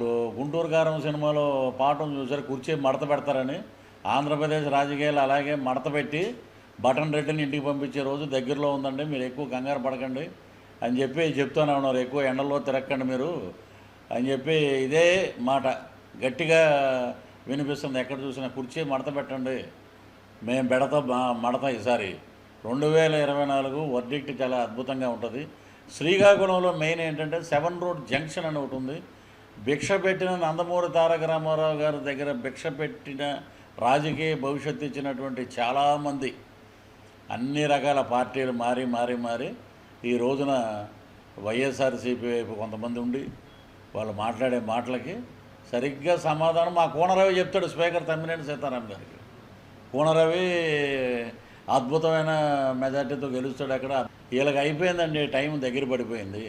ఇప్పుడు గుంటూరు కారం సినిమాలో పాఠం చూసారు, కుర్చీ మడత పెడతారని. ఆంధ్రప్రదేశ్ రాజకీయాలు అలాగే మడత పెట్టి బటన్ రెడ్డిని ఇంటికి పంపించే రోజు దగ్గరలో ఉందండి, మీరు ఎక్కువ కంగారు పడకండి అని చెప్పి చెప్తూనే ఉన్నారు. ఎక్కువ ఎండల్లో తిరగకండి మీరు అని చెప్పి ఇదే మాట గట్టిగా వినిపిస్తుంది. ఎక్కడ చూసినా కుర్చీ మడత పెట్టండి, మేము పెడతాం మడత. ఈసారి 2024 వర్డిక్ట్ చాలా అద్భుతంగా ఉంటుంది. శ్రీకాకుళంలో మెయిన్ ఏంటంటే 7 రోడ్ జంక్షన్ అని ఒకటి ఉంది. భిక్ష పెట్టిన నందమూరి తారక రామారావు గారి దగ్గర భిక్ష పెట్టిన రాజకీయ భవిష్యత్తు ఇచ్చినటువంటి చాలామంది అన్ని రకాల పార్టీలు మారి మారి మారి ఈ రోజున వైఎస్ఆర్సీపీ వైపు కొంతమంది ఉండి వాళ్ళు మాట్లాడే మాటలకి సరిగ్గా సమాధానం మా కూనరవి చెప్తాడు, స్పీకర్ తమ్మినేని సీతారాం గారికి. కూనరవి అద్భుతమైన మెజార్టీతో గెలుస్తాడు అక్కడ. వీళ్ళకి అయిపోయిందండి, టైం దగ్గర పడిపోయింది.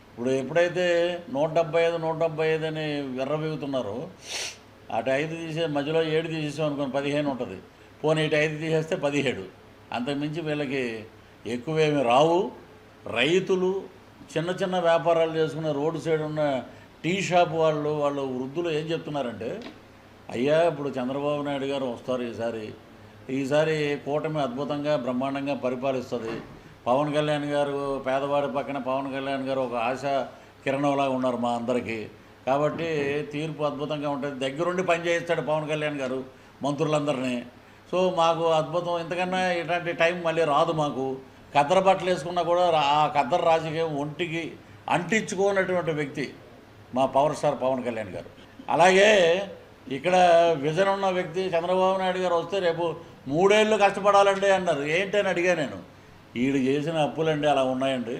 ఇప్పుడు ఎప్పుడైతే 175 అని విర్రబీగుతున్నారో అటు 5 తీసే మధ్యలో 7 తీసేసాం అనుకోని 15 ఉంటుంది. పోనీ ఇటు 5 తీసేస్తే 17. అంతకుమించి వీళ్ళకి ఎక్కువేమి రావు. రైతులు, చిన్న చిన్న వ్యాపారాలు చేసుకున్న రోడ్డు సైడ్ ఉన్న టీ షాప్ వాళ్ళు వృద్ధులు ఏం చెప్తున్నారంటే, అయ్యా ఇప్పుడు చంద్రబాబు నాయుడు గారు వస్తారు, ఈసారి కూటమి అద్భుతంగా బ్రహ్మాండంగా పరిపాలిస్తుంది. పవన్ కళ్యాణ్ గారు పేదవాడి పక్కన పవన్ కళ్యాణ్ గారు ఒక ఆశా కిరణంలాగా ఉన్నారు మా అందరికీ, కాబట్టి తీర్పు అద్భుతంగా ఉంటుంది. దగ్గరుండి పనిచేయిస్తాడు పవన్ కళ్యాణ్ గారు మంత్రులందరినీ. సో మాకు అద్భుతం, ఇంతకన్నా ఇలాంటి టైం మళ్ళీ రాదు మాకు. కద్దరు బట్టలు వేసుకున్నా కూడా ఆ కద్దరు రాజకీయం ఒంటికి అంటించుకోనటువంటి వ్యక్తి మా పవర్ స్టార్ పవన్ కళ్యాణ్ గారు. అలాగే ఇక్కడ విజన్ ఉన్న వ్యక్తి చంద్రబాబు నాయుడు గారు వస్తే రేపు 3 ఏళ్ళు కష్టపడాలండి అన్నారు. ఏంటని అడిగా నేను. వీడు చేసిన అప్పులండి అలా ఉన్నాయండి,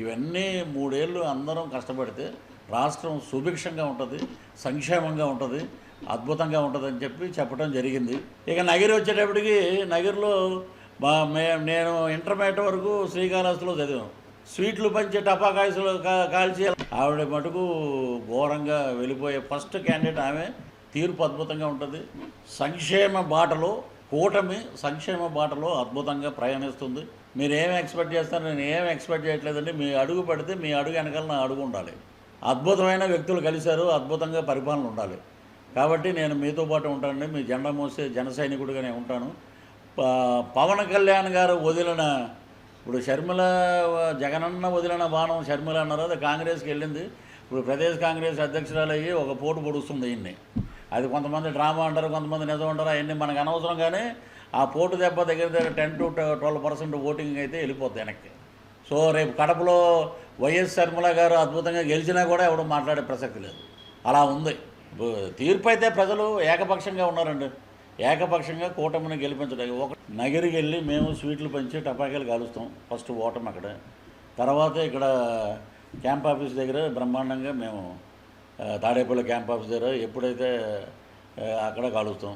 ఇవన్నీ 3 ఏళ్ళు అందరం కష్టపడితే రాష్ట్రం సుభిక్షంగా ఉంటుంది, సంక్షేమంగా ఉంటుంది, అద్భుతంగా ఉంటుంది అని చెప్పడం జరిగింది. ఇక నగిరి వచ్చేటప్పటికి నగిరిలో నేను ఇంటర్మీడియట్ వరకు శ్రీకాళహస్తిలో చదివాను. స్వీట్లు పంచి టపాకాయలు కాల్చి ఆవిడ మటుకు ఘోరంగా వెళ్ళిపోయే ఫస్ట్ క్యాండిడేట్ ఆమె. తీర్పు అద్భుతంగా ఉంటుంది. సంక్షేమ బాటలో కూటమి సంక్షేమ బాటలో అద్భుతంగా ప్రయాణిస్తుంది. మీరు ఏమి ఎక్స్పెక్ట్ చేస్తారు? నేను ఏమి ఎక్స్పెక్ట్ చేయట్లేదండి. మీ అడుగు పడితే మీ అడుగు వెనకాల నా అడుగు ఉండాలి. అద్భుతమైన వ్యక్తులు కలిశారు, అద్భుతంగా పరిపాలన ఉండాలి. కాబట్టి నేను మీతో పాటు ఉంటానండి, మీ జెండా మోసే జన సైనికుడిగానే ఉంటాను. పవన్ కళ్యాణ్ గారు వదిలిన, ఇప్పుడు షర్మిల జగనన్న వదిలిన బాణం షర్మిల అన్నారు, అది కాంగ్రెస్కి వెళ్ళింది. ఇప్పుడు ప్రదేశ్ కాంగ్రెస్ అధ్యక్షురాలు అయ్యి ఒక పోటు పొడుస్తుంది ఈయన్ని. అది కొంతమంది డ్రామా అంటారు, కొంతమంది నిజం అంటారు, అవన్నీ మనకు అనవసరం. కానీ ఆ పోటు దెబ్బ దగ్గర 10 to 12% ఓటింగ్ అయితే వెళ్ళిపోద్ది వెనక్కి. సో రేపు కడపలో వైఎస్ షర్మిల గారు అద్భుతంగా గెలిచినా కూడా ఎవడు మాట్లాడే ప్రసక్తి లేదు. అలా ఉంది తీర్పు. అయితే ప్రజలు ఏకపక్షంగా ఉన్నారండి, ఏకపక్షంగా కూటమిని గెలిపించడానికి. ఒక నగిరికి వెళ్ళి మేము స్వీట్లు పంచి టపాకాయలు కాలుస్తాం, ఫస్ట్ ఓటమి అక్కడ. తర్వాత ఇక్కడ క్యాంప్ ఆఫీస్ దగ్గర బ్రహ్మాండంగా మేము తాడేపల్లి క్యాంప్ ఆఫీస్ దగ్గర ఎప్పుడైతే అక్కడ కాలుస్తాం.